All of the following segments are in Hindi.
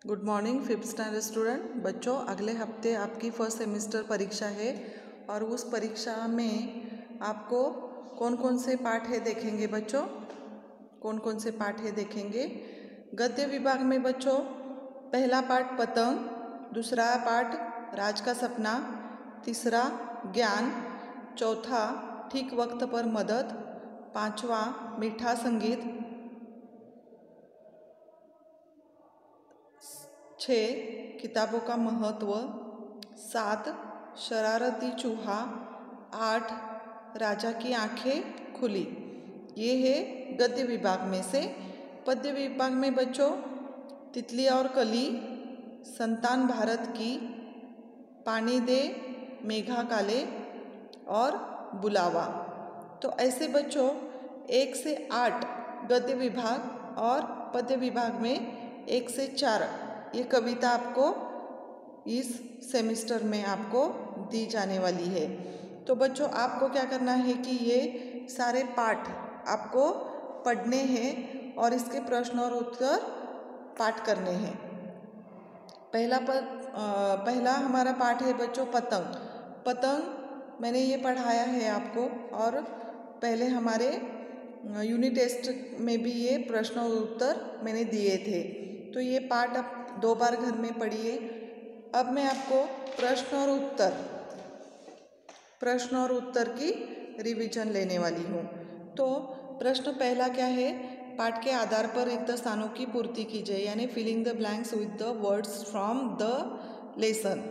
Good morning fifth standard student बच्चों। अगले हफ्ते आपकी फर्स्ट सेमेस्टर परीक्षा है और उस परीक्षा में आपको कौन कौन से पाठ है देखेंगे बच्चों। कौन कौन से पाठ है देखेंगे। गद्य विभाग में बच्चों पहला पाठ पतंग, दूसरा पाठ राज का सपना, तीसरा ज्ञान, चौथा ठीक वक्त पर मदद, पांचवा मीठा संगीत, 6 किताबों का महत्व, 7 शरारती चूहा, 8 राजा की आंखें खुली। ये है गद्य विभाग में से। पद्य विभाग में बच्चों तितली और कली, संतान भारत की, पानी दे मेघा काले और बुलावा। तो ऐसे बच्चों 1 से 8 गद्य विभाग और पद्य विभाग में 1 से 4 ये कविता आपको इस सेमेस्टर में आपको दी जाने वाली है। तो बच्चों आपको क्या करना है कि ये सारे पाठ आपको पढ़ने हैं और इसके प्रश्न और उत्तर पाठ करने हैं। पहला हमारा पाठ है बच्चों पतंग। पतंग मैंने ये पढ़ाया है आपको और पहले हमारे यूनिट टेस्ट में भी ये प्रश्न और उत्तर मैंने दिए थे। तो ये पाठ आप 2 बार घर में पढ़िए। अब मैं आपको प्रश्न और उत्तर की रिवीजन लेने वाली हूँ। तो प्रश्न पहला क्या है, पाठ के आधार पर रिक्त स्थानों की पूर्ति कीजिए, यानी filling the blanks with the words from the lesson.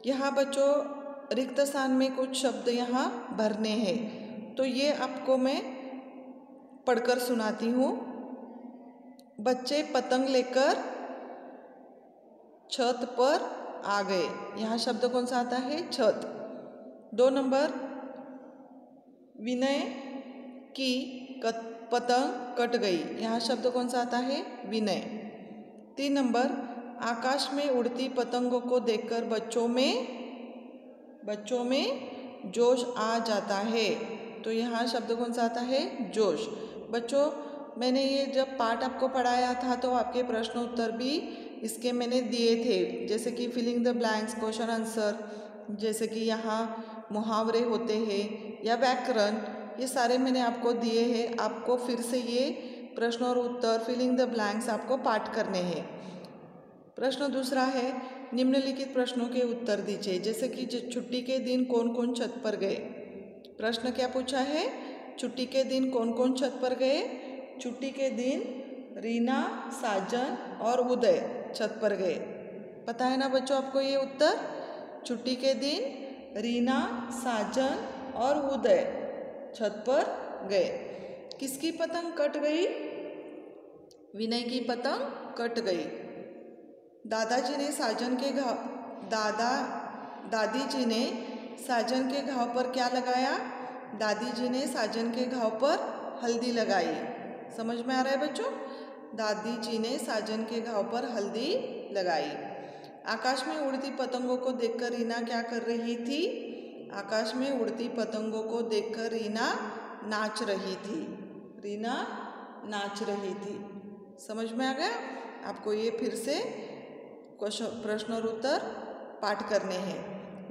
यहाँ बच्चों रिक्त स्थान में कुछ शब्द यहाँ भरने हैं, तो ये आपको मैं पढ़कर सुनाती हूँ। बच्चे पतंग लेकर छत पर आ गए। यहाँ शब्द कौन सा आता है, छत। 2 नंबर विनय की पतंग कट गई। यहाँ शब्द कौन सा आता है, विनय। 3 नंबर आकाश में उड़ती पतंगों को देखकर बच्चों में जोश आ जाता है। तो यहाँ शब्द कौन सा आता है, जोश। बच्चों मैंने ये जब पाठ आपको पढ़ाया था तो आपके प्रश्न उत्तर भी इसके मैंने दिए थे, जैसे कि filling the blanks, question answer, जैसे कि यहाँ मुहावरे होते हैं या व्याकरण, ये सारे मैंने आपको दिए हैं। आपको फिर से ये प्रश्न और उत्तर फिलिंग द ब्लैंक्स आपको पाठ करने हैं। प्रश्न दूसरा है, निम्नलिखित प्रश्नों के उत्तर दीजिए, जैसे कि छुट्टी के दिन कौन कौन छत पर गए। प्रश्न क्या पूछा है, छुट्टी के दिन कौन कौन छत पर गए। छुट्टी के दिन रीना, साजन और उदय छत पर गए। पता है ना बच्चों आपको ये उत्तर। छुट्टी के दिन रीना, साजन और उदय छत पर गए। किसकी पतंग कट गई, विनय की पतंग कट गई। दादी जी ने साजन के घाव पर क्या लगाया। दादी जी ने साजन के घाव पर हल्दी लगाई। समझ में आ रहा है बच्चों। दादी जी ने साजन के घाव पर हल्दी लगाई। आकाश में उड़ती पतंगों को देखकर रीना क्या कर रही थी। आकाश में उड़ती पतंगों को देखकर रीना नाच रही थी। रीना नाच रही थी। समझ में आ गया। आपको ये फिर से प्रश्न और उत्तर पाठ करने हैं।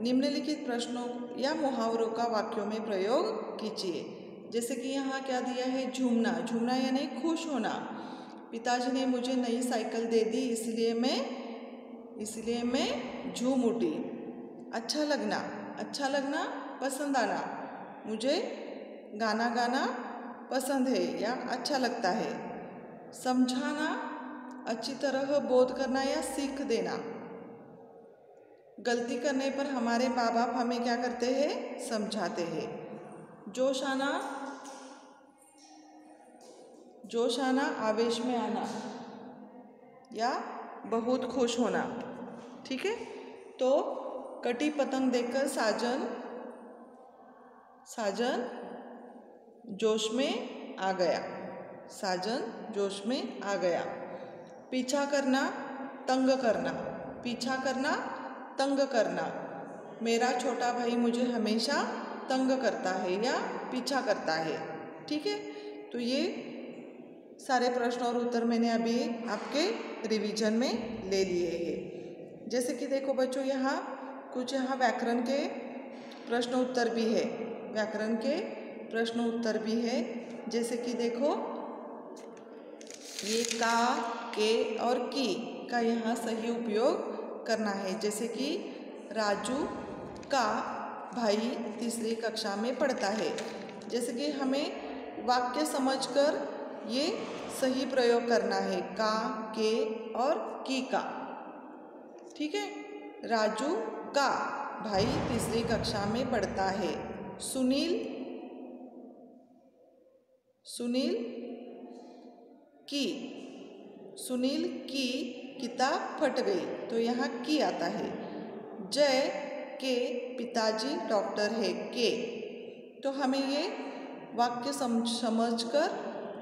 निम्नलिखित प्रश्नों या मुहावरों का वाक्यों में प्रयोग कीजिए। जैसे कि यहाँ क्या दिया है, झूमना। झूमना यानी खुश होना। पिताजी ने मुझे नई साइकिल दे दी, इसलिए मैं झूम उठी। अच्छा लगना, पसंद आना। मुझे गाना गाना पसंद है या अच्छा लगता है। समझाना, अच्छी तरह बोध करना या सीख देना। गलती करने पर हमारे माँ बाप हमें क्या करते हैं, समझाते हैं। जोश आना, आवेश में आना या बहुत खुश होना। ठीक है। तो कटी पतंग देखकर साजन जोश में आ गया। साजन जोश में आ गया। पीछा करना, तंग करना। मेरा छोटा भाई मुझे हमेशा तंग करता है या पीछा करता है। ठीक है। तो ये सारे प्रश्न और उत्तर मैंने अभी आपके रिवीजन में ले लिए हैं। जैसे कि देखो बच्चों, यहाँ कुछ व्याकरण के प्रश्न उत्तर भी है, व्याकरण के प्रश्न उत्तर भी है। जैसे कि देखो, ये का, के और की का यहाँ सही उपयोग करना है। जैसे कि राजू का भाई तीसरी कक्षा में पढ़ता है। जैसे कि हमें वाक्य समझकर ये सही प्रयोग करना है, का, के और की का। ठीक है। राजू का भाई तीसरी कक्षा में पढ़ता है। सुनील की किताब फट गई, तो यहाँ की आता है। जय के पिताजी डॉक्टर है, के। तो हमें ये वाक्य समझकर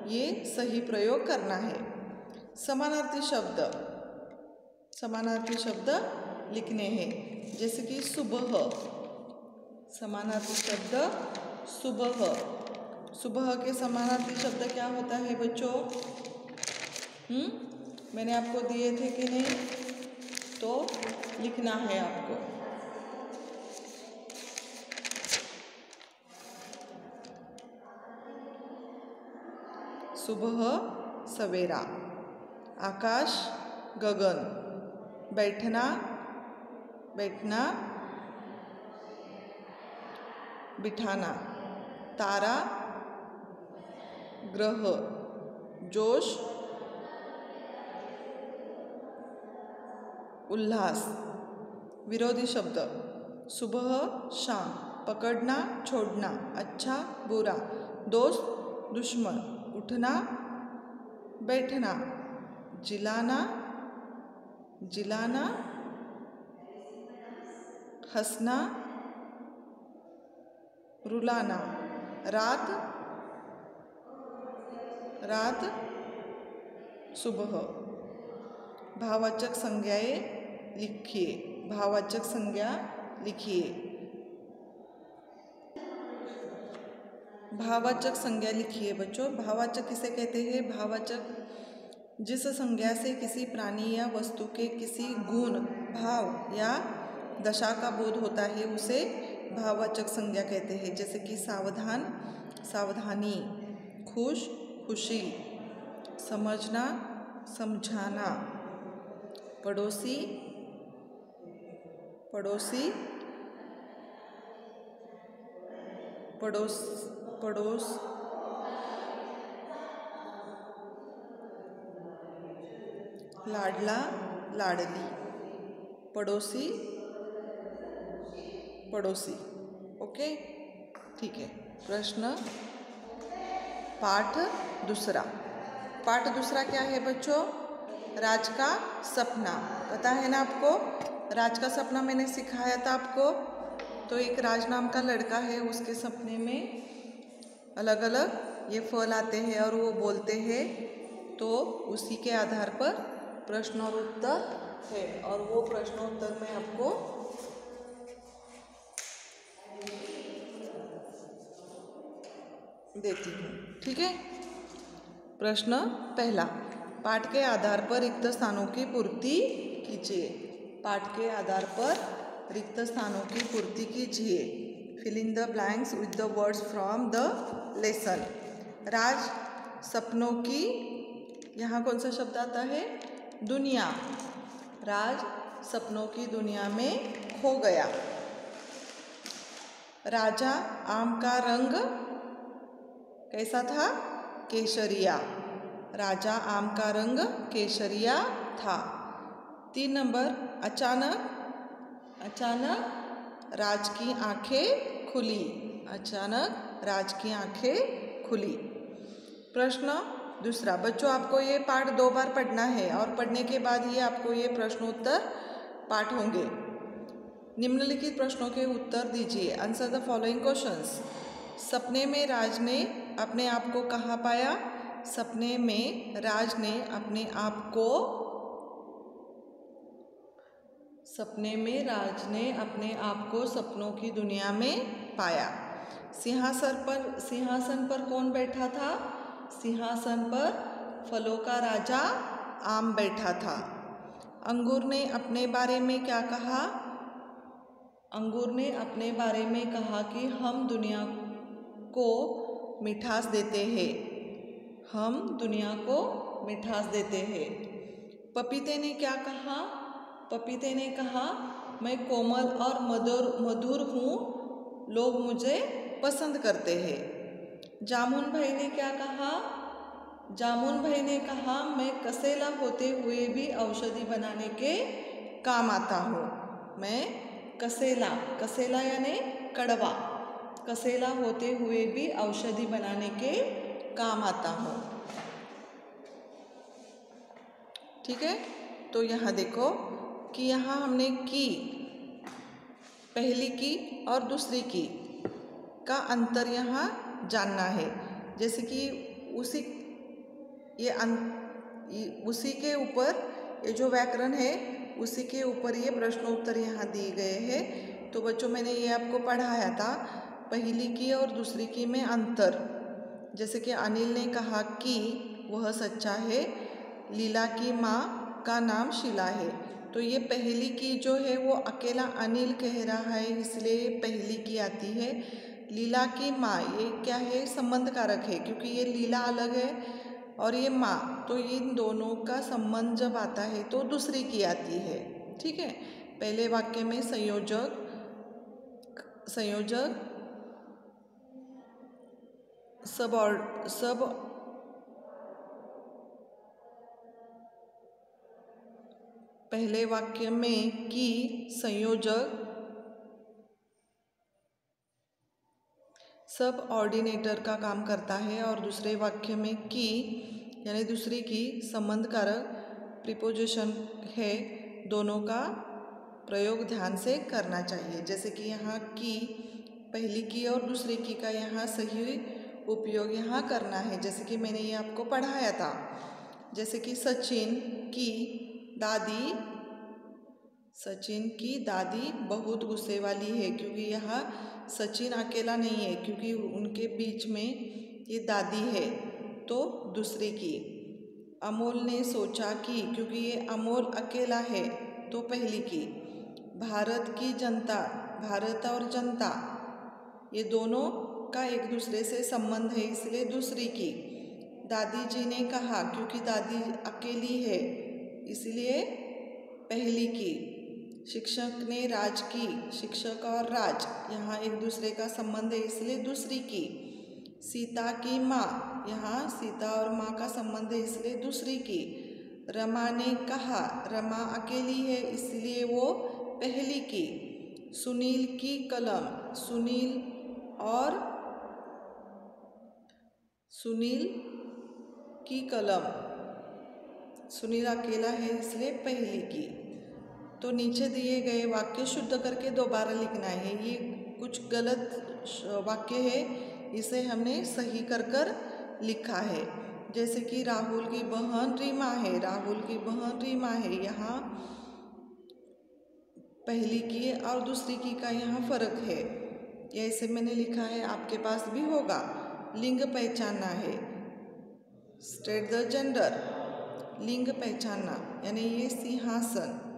ये सही प्रयोग करना है। समानार्थी शब्द लिखने हैं। जैसे कि सुबह, समानार्थी शब्द सुबह के समानार्थी शब्द क्या होता है बच्चों? मैंने आपको दिए थे कि नहीं? तो लिखना है आपको। सुबह सवेरा, आकाश गगन, बैठना बिठाना, तारा ग्रह, जोश उल्लास। विरोधी शब्द, सुबह शाम, पकड़ना छोड़ना, अच्छा बुरा, दोस्त दुश्मन, उठना बैठना, जिलाना हंसना रुलाना, रात सुबह। भाववाचक संज्ञाएं लिखिए, भाववाचक संज्ञा लिखिए। भाववाचक संज्ञा लिखिए बच्चों। भाववाचक किसे कहते हैं? भाववाचक जिस संज्ञा से किसी प्राणी या वस्तु के किसी गुण, भाव या दशा का बोध होता है उसे भाववाचक संज्ञा कहते हैं। जैसे कि सावधान सावधानी, खुश खुशी, समझना समझाना, पड़ोसी पड़ोस, लाडला लाडली, पड़ोसी ओके, ठीक है। प्रश्न पाठ दूसरा क्या है बच्चों? राज का सपना। पता है ना आपको? राज का सपना मैंने सिखाया था आपको। तो एक राज नाम का लड़का है, उसके सपने में अलग अलग ये फल आते हैं और वो बोलते हैं। तो उसी के आधार पर प्रश्न और उत्तर है, और वो प्रश्नोत्तर मैं आपको देती हूँ। ठीक है। प्रश्न पहला, पाठ के आधार पर रिक्त स्थानों की पूर्ति कीजिए। पाठ के आधार पर रिक्त स्थानों की पूर्ति कीजिए। Fill in the blanks with the words from the lesson. Raj सपनों की, यहाँ कौन सा शब्द आता है? दुनिया। राज सपनों की दुनिया में खो गया। राजा आम का रंग कैसा था? केसरिया। राजा आम का रंग केसरिया था। 3 नंबर, अचानक राज की आंखें खुली। अचानक राज की आंखें खुली। प्रश्न दूसरा, बच्चों आपको ये पाठ 2 बार पढ़ना है और पढ़ने के बाद ही आपको ये प्रश्नोत्तर पाठ होंगे। निम्नलिखित प्रश्नों के उत्तर दीजिए। Answer the following questions. सपने में राज ने अपने आप को कहाँ पाया? सपने में राज ने अपने आप को सपनों की दुनिया में पाया। सिंहासन पर कौन बैठा था? सिंहासन पर फलों का राजा आम बैठा था। अंगूर ने अपने बारे में क्या कहा? अंगूर ने अपने बारे में कहा कि हम दुनिया को मिठास देते हैं। हम दुनिया को मिठास देते हैं। पपीते ने क्या कहा? पपीते ने कहा, मैं कोमल और मधुर हूँ, लोग मुझे पसंद करते हैं। जामुन भाई ने क्या कहा? जामुन भाई ने कहा, मैं कसेला होते हुए भी औषधि बनाने के काम आता हूँ। मैं कसेला यानी कड़वा, कसेला होते हुए भी औषधि बनाने के काम आता हूँ। ठीक है, तो यहाँ देखो कि यहाँ हमने की, पहली की और दूसरी की का अंतर यहाँ जानना है। जैसे कि उसी के ऊपर ये जो व्याकरण है उसी के ऊपर ये प्रश्नोत्तर यहाँ दिए गए हैं। तो बच्चों मैंने ये आपको पढ़ाया था पहली की और दूसरी की में अंतर। जैसे कि अनिल ने कहा कि वह सच्चा है, लीला की माँ का नाम शीला है। तो ये पहली की जो है वो अकेला अनिल कह रहा है, इसलिए पहली की आती है। लीला की माँ ये क्या है? संबंध कारक है, क्योंकि ये लीला अलग है और ये माँ, तो इन दोनों का संबंध जब आता है तो दूसरी की आती है। ठीक है, पहले वाक्य में संयोजक पहले वाक्य में की संयोजक सब ऑर्डिनेटर का काम करता है और दूसरे वाक्य में की यानी दूसरी की संबंध कारक प्रीपोजिशन है। दोनों का प्रयोग ध्यान से करना चाहिए। जैसे कि यहाँ की, पहली की और दूसरी की का यहाँ सही उपयोग यहाँ करना है। जैसे कि मैंने ये आपको पढ़ाया था। जैसे कि सचिन की दादी बहुत गुस्से वाली है, क्योंकि यहाँ सचिन अकेला नहीं है, क्योंकि उनके बीच में ये दादी है, तो दूसरी की। अमोल ने सोचा कि, क्योंकि ये अमोल अकेला है, तो पहली की। भारत और जनता ये दोनों का एक दूसरे से संबंध है, इसलिए दूसरी की। दादी जी ने कहा, क्योंकि दादी अकेली है, इसलिए पहली की। शिक्षक ने राज की, शिक्षक और राज यहाँ एक दूसरे का संबंध है, इसलिए दूसरी की। सीता की माँ, यहाँ सीता और माँ का संबंध है, इसलिए दूसरी की। रमा ने कहा, रमा अकेली है, इसलिए वो पहली की। सुनील की कलम, सुनील की कलम, सुनील अकेला है, इसलिए पहली की। तो नीचे दिए गए वाक्य शुद्ध करके दोबारा लिखना है। ये कुछ गलत वाक्य है, इसे हमने सही कर लिखा है। जैसे कि राहुल की बहन रीमा है, यहाँ पहली की और दूसरी की का यहाँ फर्क है, ये ऐसे मैंने लिखा है, आपके पास भी होगा। लिंग पहचानना है, स्टेट द जेंडर, लिंग पहचानना, यानी ये सिंहासन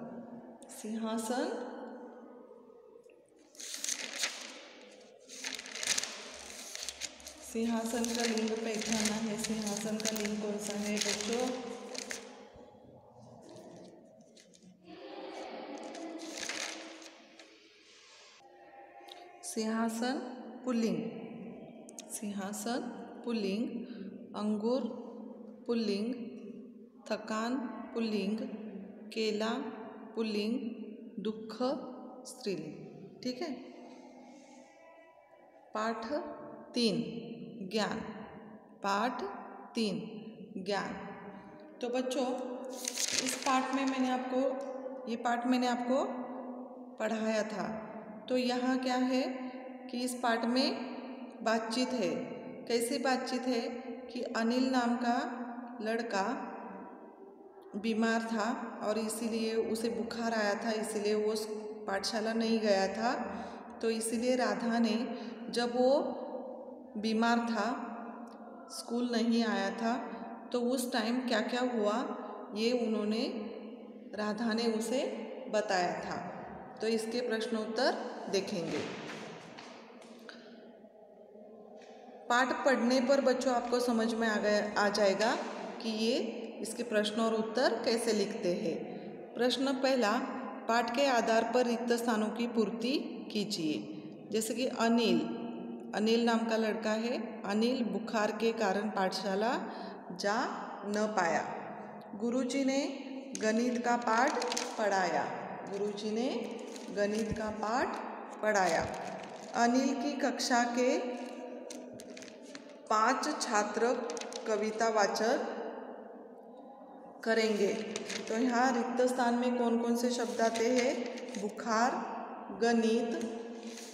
का लिंग पहचानना है। सिंहासन का लिंग कौन सा है बच्चों? सिंहासन पुल्लिंग, अंगूर पुल्लिंग, थकान पुल्लिंग, केला पुल्लिंग, दुख स्त्रीलिंग। ठीक है। पाठ 3 ज्ञान। तो बच्चों इस पाठ में मैंने आपको पढ़ाया था। तो यहाँ क्या है कि इस पाठ में बातचीत है। कैसी बातचीत है कि अनिल नाम का लड़का बीमार था और इसीलिए उसे बुखार आया था, इसीलिए वो पाठशाला नहीं गया था। तो इसीलिए राधा ने, जब वो बीमार था, स्कूल नहीं आया था, तो उस टाइम क्या क्या हुआ ये उन्होंने राधा ने उसे बताया था। तो इसके प्रश्नोत्तर देखेंगे। पाठ पढ़ने पर बच्चों आपको समझ में आ जाएगा कि ये इसके प्रश्न और उत्तर कैसे लिखते हैं। प्रश्न पहला, पाठ के आधार पर रिक्त स्थानों की पूर्ति कीजिए। जैसे कि अनिल नाम का लड़का है। अनिल बुखार के कारण पाठशाला जा न पाया। गुरुजी ने गणित का पाठ पढ़ाया। गुरुजी ने गणित का पाठ पढ़ाया। अनिल की कक्षा के 5 छात्र कविता वाचन करेंगे। तो यहाँ रिक्त स्थान में कौन कौन से शब्द आते हैं? बुखार, गणित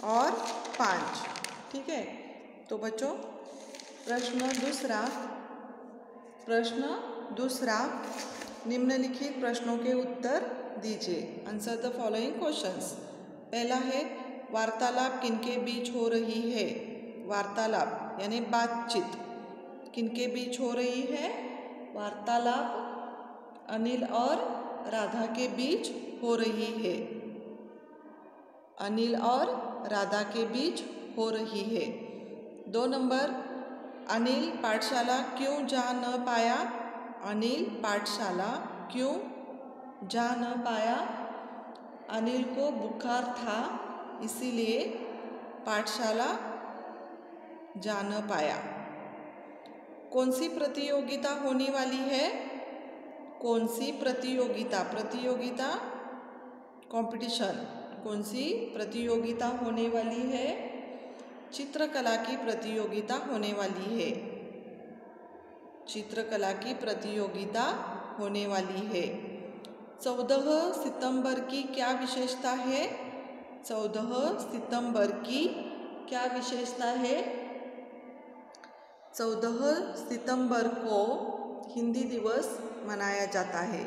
और 5। ठीक है। तो बच्चों प्रश्न दूसरा निम्नलिखित प्रश्नों के उत्तर दीजिए। Answer the following questions. पहला है, वार्तालाप किनके बीच हो रही है? वार्तालाप यानी बातचीत किनके बीच हो रही है? वार्तालाप अनिल और राधा के बीच हो रही है। अनिल और राधा के बीच हो रही है। 2 नंबर, अनिल पाठशाला क्यों जा न पाया? अनिल पाठशाला क्यों जा न पाया? अनिल को बुखार था इसीलिए पाठशाला जा न पाया। कौन सी प्रतियोगिता होने वाली है? कौन सी प्रतियोगिता कंपटीशन। कौन सी प्रतियोगिता होने वाली है? चित्रकला की प्रतियोगिता होने वाली है। चित्रकला की प्रतियोगिता होने वाली है। 14 सितंबर की क्या विशेषता है? 14 सितंबर की क्या विशेषता है? 14 सितंबर को हिंदी दिवस मनाया जाता है।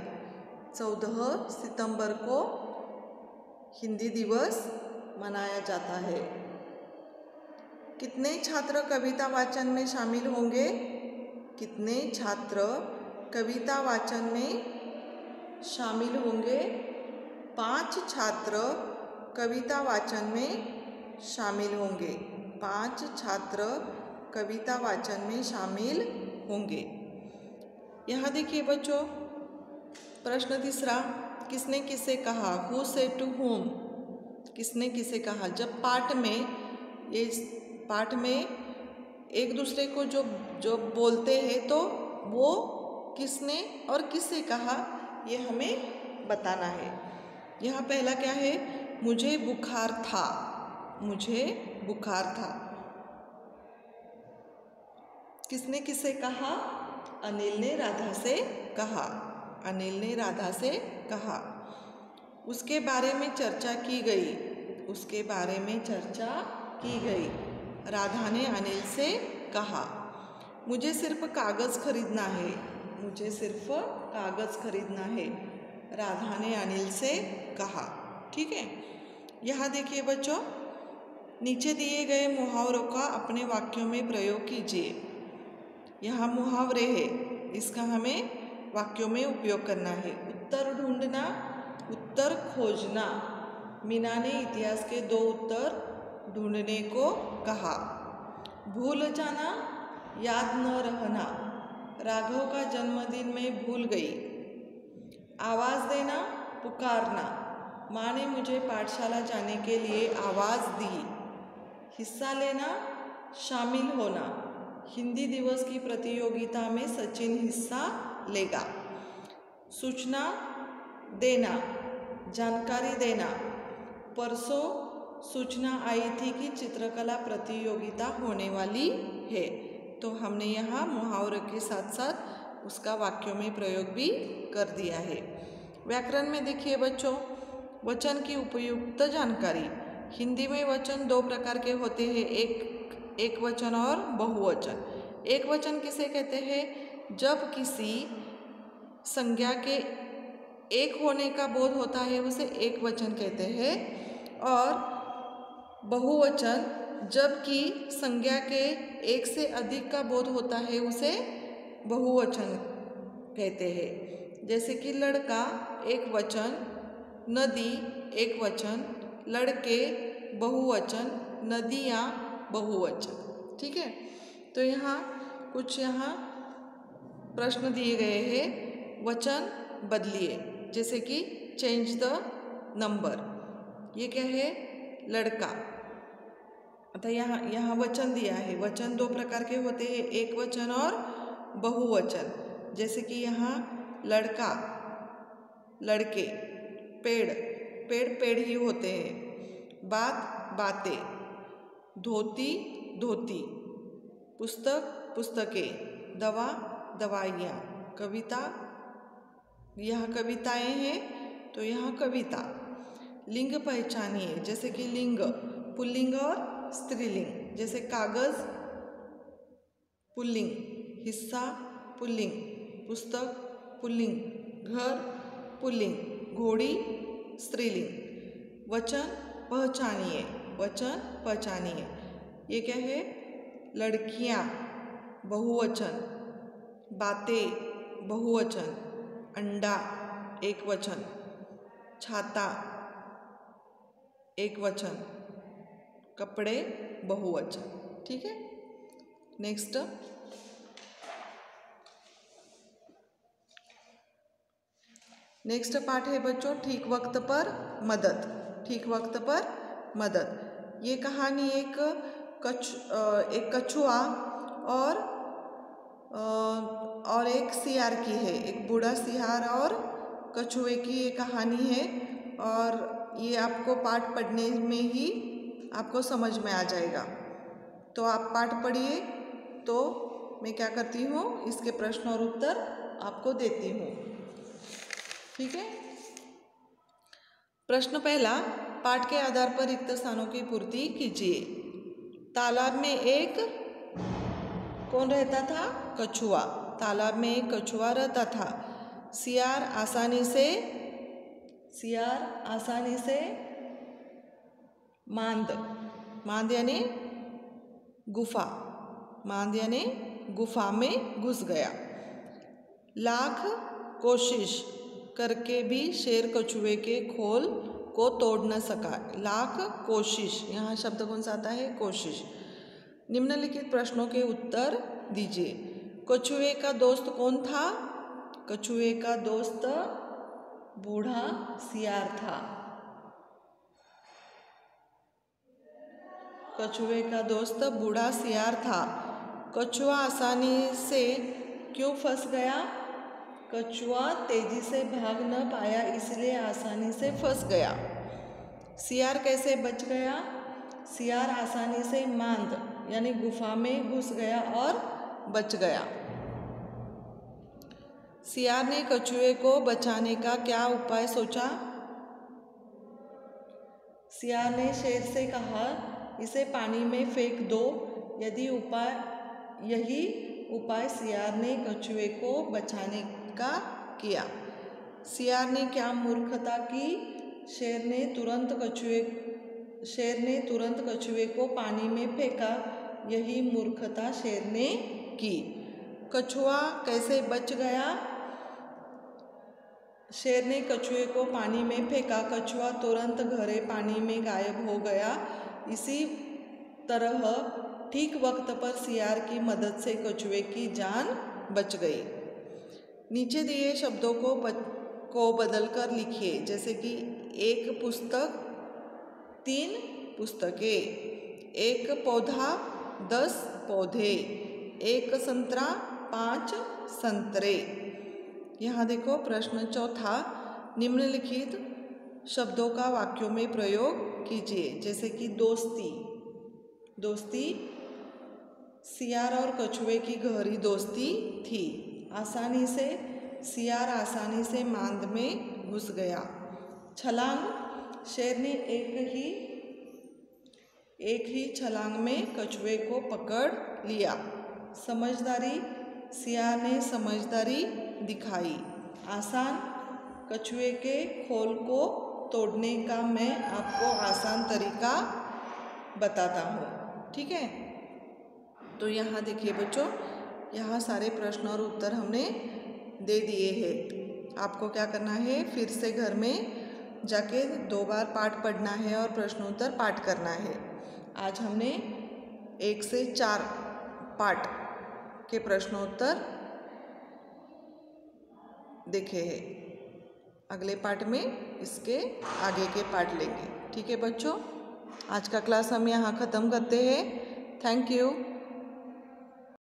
14 सितंबर को हिंदी दिवस मनाया जाता है। कितने छात्र कविता वाचन में शामिल होंगे? कितने छात्र कविता वाचन में शामिल होंगे? 5 छात्र कविता वाचन में शामिल होंगे। 5 छात्र कविता वाचन में शामिल होंगे। यहाँ देखिए बच्चों, प्रश्न तीसरा, किसने किसे कहा? Who said to whom? किसने किसे कहा? जब पाठ में एक दूसरे को जो बोलते हैं तो वो किसने और किससे कहा ये हमें बताना है। यहाँ पहला क्या है? मुझे बुखार था। मुझे बुखार था। किसने किसे कहा? अनिल ने राधा से कहा। अनिल ने राधा से कहा। उसके बारे में चर्चा की गई। उसके बारे में चर्चा की गई। राधा ने अनिल से कहा। मुझे सिर्फ कागज़ खरीदना है। मुझे सिर्फ कागज़ खरीदना है। राधा ने अनिल से कहा। ठीक है। यहाँ देखिए बच्चों, नीचे दिए गए मुहावरों का अपने वाक्यों में प्रयोग कीजिए। यहाँ मुहावरे है, इसका हमें वाक्यों में उपयोग करना है। उत्तर ढूंढना, उत्तर खोजना। मीना ने इतिहास के 2 उत्तर ढूंढने को कहा। भूल जाना, याद न रहना। राघव का जन्मदिन मैं भूल गई। आवाज़ देना, पुकारना। माँ ने मुझे पाठशाला जाने के लिए आवाज़ दी। हिस्सा लेना, शामिल होना। हिंदी दिवस की प्रतियोगिता में सचिन हिस्सा लेगा। सूचना देना, जानकारी देना। परसों सूचना आई थी कि चित्रकला प्रतियोगिता होने वाली है। तो हमने यहाँ मुहावरे के साथ साथ उसका वाक्यों में प्रयोग भी कर दिया है। व्याकरण में देखिए बच्चों, वचन की उपयुक्त जानकारी। हिंदी में वचन 2 प्रकार के होते हैं, एक वचन और बहुवचन। एक वचन किसे कहते हैं? जब किसी संज्ञा के एक होने का बोध होता है उसे एक वचन कहते हैं। और बहुवचन जबकि संज्ञा के एक से अधिक का बोध होता है उसे बहुवचन कहते हैं। जैसे कि लड़का एक वचन, नदी एक वचन, लड़के बहुवचन, नदियाँ बहुवचन। ठीक है, तो यहाँ कुछ प्रश्न दिए गए हैं, वचन बदलिए। जैसे कि चेंज द नंबर, ये क्या है, लड़का। अतः यहाँ वचन दिया है। वचन दो प्रकार के होते हैं, एक वचन और बहुवचन। जैसे कि यहाँ लड़का, लड़के, पेड़, पेड़ पेड़ ही होते हैं, बात बातें, धोती धोती, पुस्तक पुस्तकें, दवा दवाइयाँ, कविता, यहाँ कविताएं हैं तो यहाँ कविता। लिंग पहचानिए, जैसे कि लिंग पुल्लिंग और स्त्रीलिंग। जैसे कागज पुल्लिंग, हिस्सा पुल्लिंग, पुस्तक पुल्लिंग, घर पुल्लिंग, घोड़ी स्त्रीलिंग। वचन पहचानिए, वचन पहचानिए, ये क्या है, लड़कियाँ बहुवचन, बातें बहुवचन, अंडा एक वचन, छाता एक वचन, कपड़े बहुवचन। ठीक है, नेक्स्ट पार्ट है बच्चों, ठीक वक्त पर मदद। ठीक वक्त पर मदद, ये कहानी एक कछुआ और एक सियार की है। एक बूढ़ा सियार और कछुए की ये कहानी है, और ये आपको पाठ पढ़ने में ही आपको समझ में आ जाएगा। तो आप पाठ पढ़िए, तो मैं क्या करती हूँ, इसके प्रश्न और उत्तर आपको देती हूँ। ठीक है, प्रश्न पहला, पाठ के आधार पर रिक्त स्थानों की पूर्ति कीजिए। तालाब में एक कौन रहता था, कछुआ। तालाब में एक कछुआ रहता था। सियार आसानी से मांद यानी गुफा, मांद यानी गुफा में घुस गया। लाख कोशिश करके भी शेर कछुए के खोल को तोड़ न सका। लाख कोशिश, यहाँ शब्द कौन सा आता है, कोशिश। निम्नलिखित प्रश्नों के उत्तर दीजिए। कछुए का दोस्त कौन था, कछुए का दोस्त बूढ़ा सियार था। कछुए का दोस्त बूढ़ा सियार था। कछुआ आसानी से क्यों फंस गया, कछुआ तेजी से भाग न पाया इसलिए आसानी से फंस गया। सियार कैसे बच गया, सियार आसानी से मांद यानी गुफा में घुस गया और बच गया। सियार ने कछुए को बचाने का क्या उपाय सोचा। सियार ने शेर से कहा, इसे पानी में फेंक दो। यही उपाय सियार ने कछुए को बचाने का किया। सियार ने क्या मूर्खता की, शेर ने तुरंत कछुए को पानी में फेंका। यही मूर्खता शेर ने की। कछुआ कैसे बच गया, शेर ने कछुए को पानी में फेंका। कछुआ तुरंत गहरे पानी में गायब हो गया। इसी तरह ठीक वक्त पर सियार की मदद से कछुए की जान बच गई। नीचे दिए शब्दों को बदलकर लिखिए। जैसे कि एक पुस्तक 3 पुस्तकें, एक पौधा 10 पौधे, एक संतरा 5 संतरे। यहाँ देखो प्रश्न चौथा, निम्नलिखित शब्दों का वाक्यों में प्रयोग कीजिए। जैसे कि दोस्ती, सियार और कछुए की गहरी दोस्ती थी। सियार आसानी से मांद में घुस गया। छलांग, शेर ने एक ही छलांग में कछुए को पकड़ लिया। समझदारी, सियार ने समझदारी दिखाई। आसान, कछुए के खोल को तोड़ने का मैं आपको आसान तरीका बताता हूँ। ठीक है, तो यहाँ देखिए बच्चों, यहाँ सारे प्रश्न और उत्तर हमने दे दिए हैं। आपको क्या करना है, फिर से घर में जाके 2 बार पाठ पढ़ना है और प्रश्नोत्तर पाठ करना है। आज हमने 1 से 4 पाठ के प्रश्नोत्तर देखे हैं। अगले पाठ में इसके आगे के पाठ लेंगे। ठीक है बच्चों, आज का क्लास हम यहाँ ख़त्म करते हैं। Thank you.